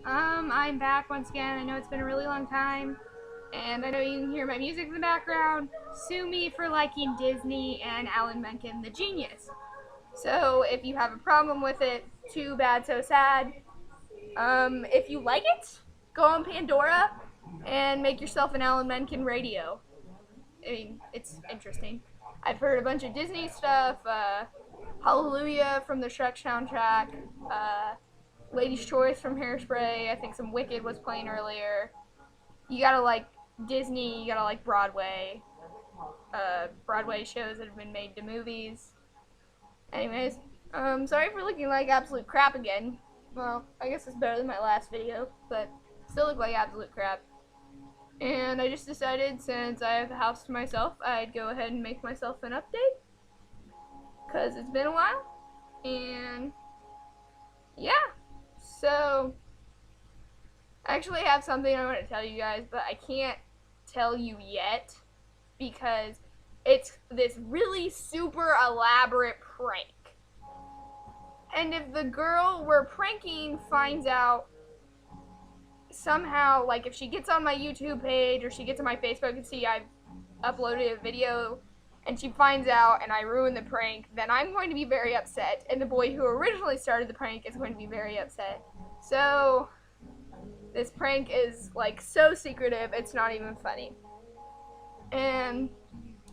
I'm back once again. I know it's been a really long time, and I know you can hear my music in the background. Sue me for liking Disney and Alan Menken, the genius. So if you have a problem with it, too bad, so sad. If you like it, go on Pandora and make yourself an Alan Menken radio. I mean, it's interesting. I've heard a bunch of Disney stuff, Hallelujah from the Shrek soundtrack, Lady's Choice from Hairspray. I think some Wicked was playing earlier. You gotta like Disney, you gotta like Broadway. Broadway shows that have been made to movies. Anyways, sorry for looking like absolute crap again. Well, I guess it's better than my last video, but still look like absolute crap. And I just decided, since I have the house to myself, I'd go ahead and make myself an update. Because it's been a while. And yeah. So, I actually have something I want to tell you guys, but I can't tell you yet. Because it's this really super elaborate prank. And if the girl we're pranking finds out somehow, like if she gets on my YouTube page or she gets on my Facebook and see I've uploaded a video and she finds out and I ruin the prank, then I'm going to be very upset, and the boy who originally started the prank is going to be very upset. So this prank is like so secretive, it's not even funny. And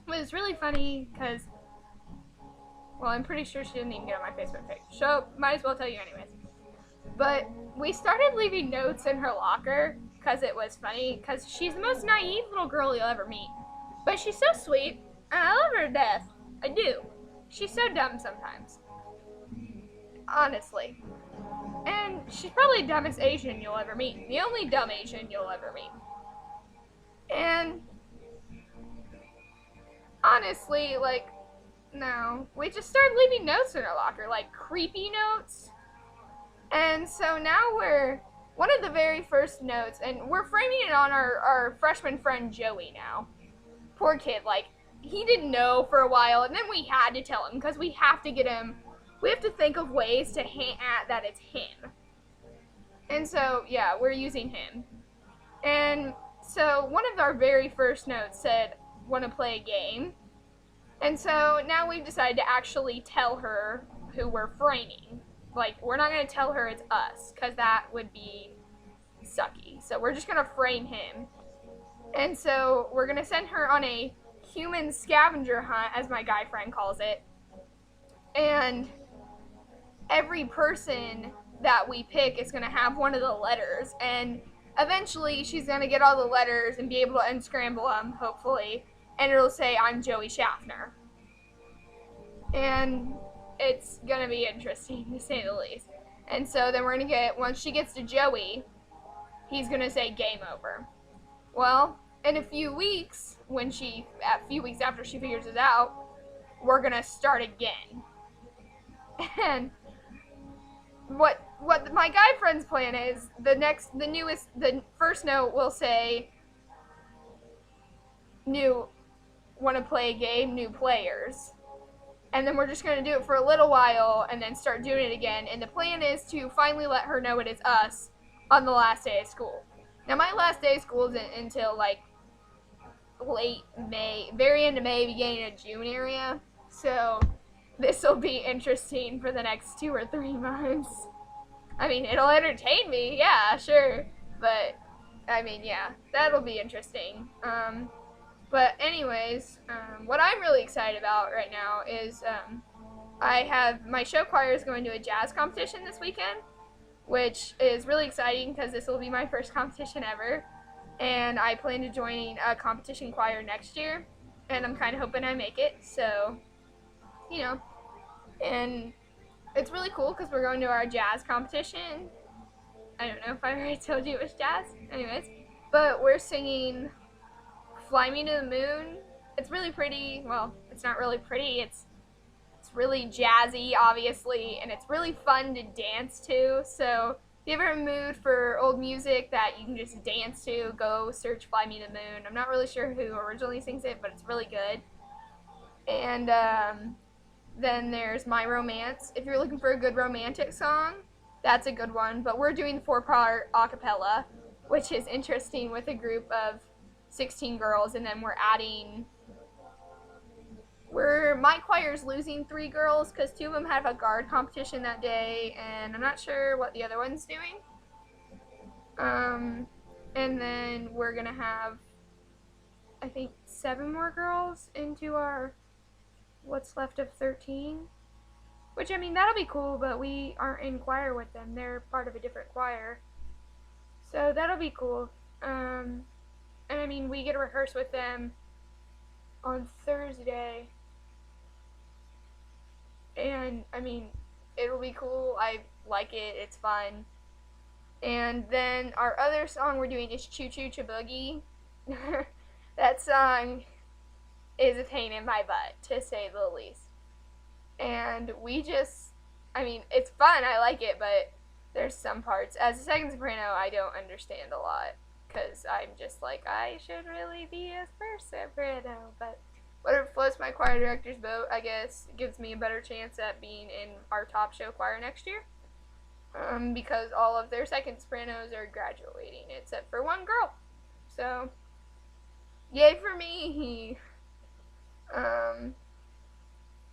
it was really funny because, well, I'm pretty sure she didn't even get on my Facebook page, so might as well tell you anyways. But we started leaving notes in her locker because it was funny, because she's the most naive little girl you'll ever meet. But she's so sweet, and I love her to death. I do. She's so dumb sometimes. Honestly. And she's probably the dumbest Asian you'll ever meet. The only dumb Asian you'll ever meet. And honestly, like, no. We just started leaving notes in her locker, like creepy notes. And so now one of the very first notes, and we're framing it on our freshman friend Joey now. Poor kid, like, he didn't know for a while, and then we had to tell him, because we have to think of ways to hint at that it's him. And so, yeah, we're using him. And so one of our very first notes said, "Want to play a game?" And so now we've decided to actually tell her who we're framing. Like, we're not going to tell her it's us, because that would be sucky. So we're just going to frame him. And so we're going to send her on a human scavenger hunt, as my guy friend calls it. And every person that we pick is going to have one of the letters. And eventually she's going to get all the letters and be able to unscramble them, hopefully. And it'll say, "I'm Joey Schaffner." And it's gonna be interesting, to say the least. And so then we're gonna once she gets to Joey, he's gonna say "game over." Well, in a few weeks, after she figures it out, we're gonna start again. And what my guy friend's plan is, the first note will say, "New, want to play a game, new players." And then we're just going to do it for a little while and then start doing it again. And the plan is to finally let her know it is us on the last day of school. Now, my last day of school isn't until like late May, very end of May, beginning of June area. So this will be interesting for the next 2 or 3 months. I mean, it'll entertain me, yeah, sure. But, I mean, yeah, that'll be interesting. But anyways, what I'm really excited about right now is my show choir is going to a jazz competition this weekend, which is really exciting because this will be my first competition ever. And I plan to join a competition choir next year, and I'm kind of hoping I make it. So, you know, and it's really cool because we're going to our jazz competition. I don't know if I already told you it was jazz. Anyways, but we're singing "Fly Me to the Moon." It's really pretty. Well, it's not really pretty. It's really jazzy, obviously, and it's really fun to dance to. So if you ever in a mood for old music that you can just dance to, go search "Fly Me to the Moon." I'm not really sure who originally sings it, but it's really good. And then there's "My Romance." If you're looking for a good romantic song That's a good one. But we're doing 4-part a cappella, which is interesting with a group of 16 girls, and then my choir's losing 3 girls because 2 of them have a guard competition that day, and I'm not sure what the other one's doing. And then we're gonna have, I think, 7 more girls into our what's left of 13. Which, I mean, that'll be cool, but we aren't in choir with them. They're part of a different choir. So that'll be cool. And I mean, we get to rehearse with them on Thursday. And I mean, it'll be cool. I like it. It's fun. And then our other song we're doing is Choo Choo Chaboogie. That song is a pain in my butt, to say the least. And I mean, it's fun. I like it, but there's some parts. As a second soprano, I don't understand a lot. Because I'm just like, I should really be a first soprano. But whatever floats my choir director's boat, I guess, gives me a better chance at being in our top show choir next year. Because all of their second sopranos are graduating, except for 1 girl. So, yay for me!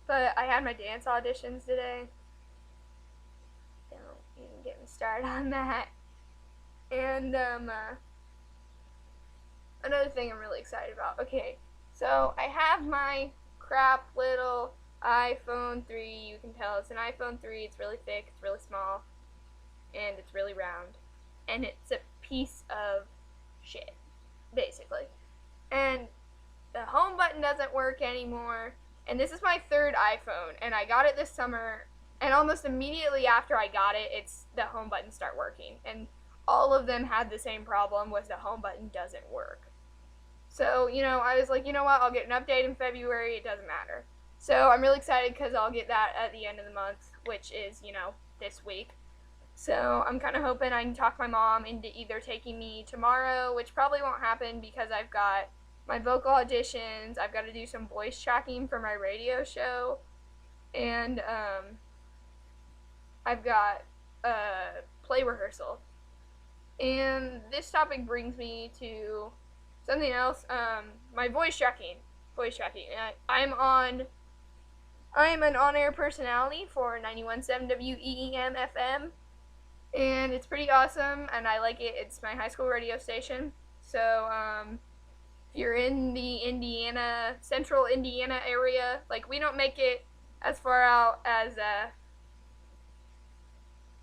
But I had my dance auditions today. Don't even get me started on that. And, another thing I'm really excited about. Okay, so I have my crap little iPhone 3. You can tell it's an iPhone 3. It's really thick, it's really small, and it's really round. And it's a piece of shit, basically. And the home button doesn't work anymore. And this is my 3rd iPhone, and I got it this summer, and almost immediately after I got it, the home button started working. And all of them had the same problem, was the home button doesn't work. So, I was like, you know what, I'll get an update in February, it doesn't matter. So I'm really excited because I'll get that at the end of the month, which is, this week. So I'm kind of hoping I can talk my mom into either taking me tomorrow, which probably won't happen because I've got my vocal auditions, I've got to do some voice tracking for my radio show, and I've got a play rehearsal. And this topic brings me to something else, my voice tracking. I'm an on-air personality for 91.7 WEEM FM, and it's pretty awesome, and I like it. It's my high school radio station, so, if you're in the central Indiana area, like, we don't make it as far out as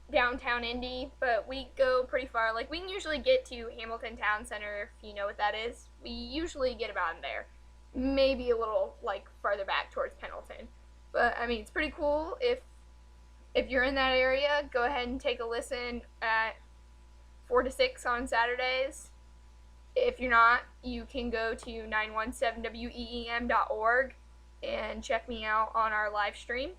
downtown Indy, but we go pretty far. Like, we can usually get to Hamilton Town Center, if you know what that is. We usually get about in there. Maybe a little, like, farther back towards Pendleton. But, I mean, it's pretty cool. If you're in that area, go ahead and take a listen at 4 to 6 on Saturdays. If you're not, you can go to 917weem.org and check me out on our live stream.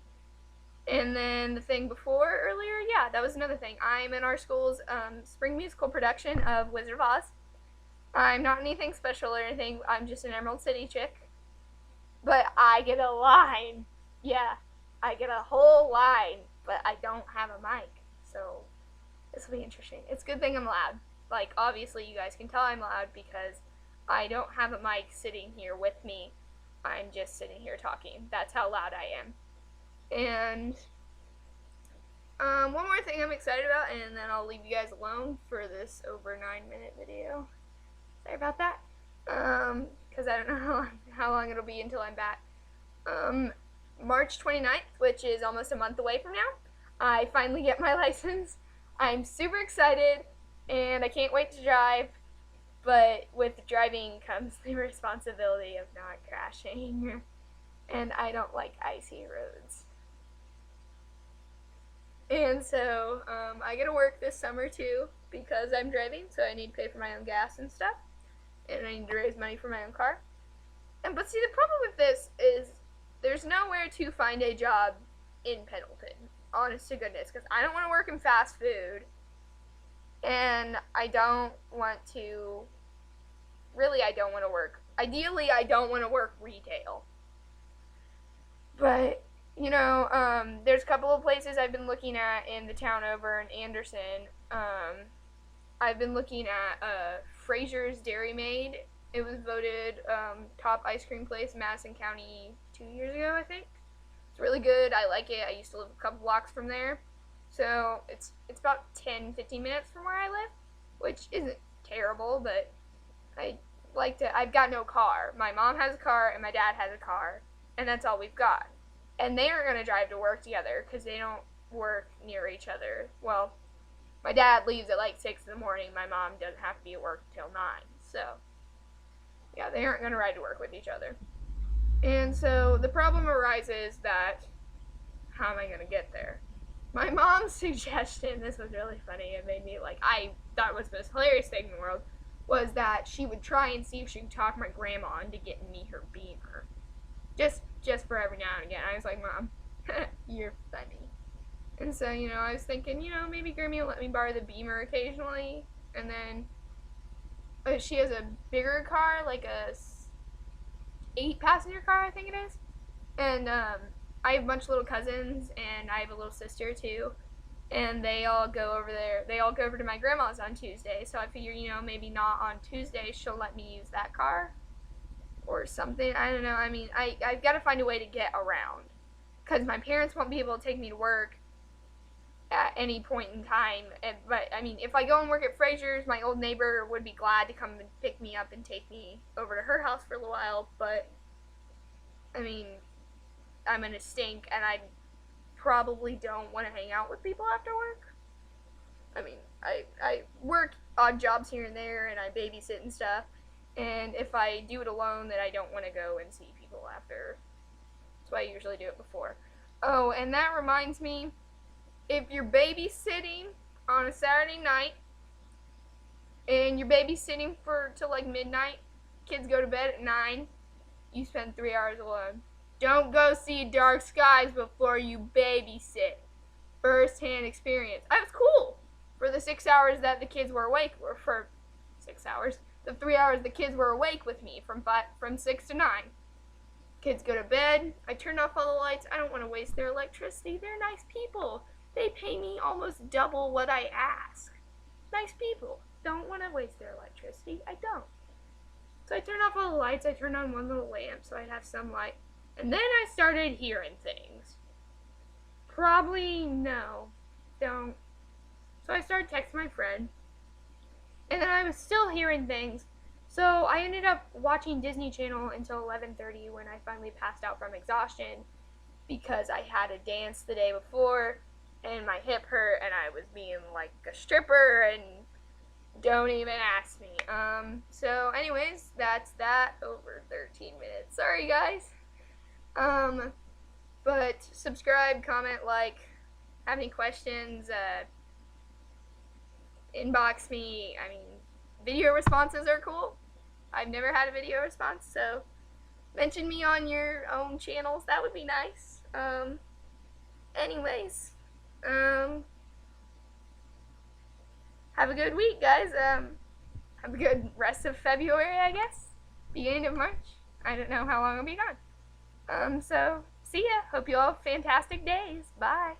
And then the thing before earlier, yeah, that was another thing. I'm in our school's spring musical production of Wizard of Oz. I'm not anything special or anything. I'm just an Emerald City chick. But I get a line. Yeah, I get a whole line, but I don't have a mic. So this will be interesting. It's a good thing I'm loud. Like, obviously you guys can tell I'm loud because I don't have a mic sitting here with me. I'm just sitting here talking. That's how loud I am. And one more thing I'm excited about, and then I'll leave you guys alone for this over 9-minute video. Sorry about that. Because I don't know how long it'll be until I'm back. March 29th, which is almost a month away from now, I finally get my license. I'm super excited, and I can't wait to drive. But with driving comes the responsibility of not crashing. And I don't like icy roads. And so, I get to work this summer too, because I'm driving, so I need to pay for my own gas and stuff. And I need to raise money for my own car. But see, the problem with this is there's nowhere to find a job in Pendleton, honest to goodness, because I don't want to work in fast food. And I don't want to, ideally I don't want to work retail. But There's a couple of places I've been looking at in the town over in Anderson. I've been looking at Fraser's Dairy Maid. It was voted top ice cream place in Madison County 2 years ago, I think. It's really good. I like it. I used to live a couple blocks from there. So it's about 10-15 minutes from where I live, which isn't terrible, but I like to. I've got no car. My mom has a car and my dad has a car, and that's all we've got. And they aren't going to drive to work together because they don't work near each other. Well, my dad leaves at like 6 in the morning. My mom doesn't have to be at work until 9. So, yeah, they aren't going to ride to work with each other. And so the problem arises that how am I going to get there? My mom's suggestion, this was really funny, it made me I thought it was the most hilarious thing in the world, was that she would try and see if she could talk my grandma into getting me her Beamer. Just for every now and again. I was like, Mom, you're funny. And so, I was thinking, maybe Grammy will let me borrow the Beamer occasionally. And then she has a bigger car, like a 8-passenger car, I think it is. And I have a bunch of little cousins, and I have a little sister too. And they all go over there. They all go over to my grandma's on Tuesday. So I figure, maybe not on Tuesday, she'll let me use that car or something. I don't know. I mean, I've got to find a way to get around because my parents won't be able to take me to work at any point in time. But I mean, if I go and work at Fraser's, my old neighbor would be glad to come and pick me up and take me over to her house for a little while. But I mean, I'm gonna stink, and I probably don't want to hang out with people after work. I mean, I work odd jobs here and there, and I babysit and stuff. And if I do it alone, then I don't want to go and see people after. That's why I usually do it before. Oh, and that reminds me, if you're babysitting on a Saturday night, and you're babysitting till like midnight, kids go to bed at 9, you spend 3 hours alone. Don't go see Dark Skies before you babysit. First-hand experience. I was cool for the 6 hours that the kids were awake, or for 6 hours. The 3 hours the kids were awake with me from 6 to 9. Kids go to bed. I turned off all the lights. I don't want to waste their electricity. They're nice people. They pay me almost double what I ask. Nice people. Don't want to waste their electricity. I don't. So I turned off all the lights. I turned on one little lamp so I'd have some light. And then I started hearing things. Probably no. Don't. So I started texting my friend. And then I was still hearing things. So I ended up watching Disney Channel until 11:30 when I finally passed out from exhaustion because I had a dance the day before and my hip hurt and I was being like a stripper and don't even ask me. So anyways, that's that over 13 minutes. Sorry guys. But subscribe, comment, like, have any questions, inbox me. I mean, video responses are cool. I've never had a video response, so mention me on your own channels. That would be nice. Anyways, have a good week, guys. Have a good rest of February, I guess. Beginning of March. I don't know how long I'll be gone. So, see ya. Hope you all have fantastic days. Bye.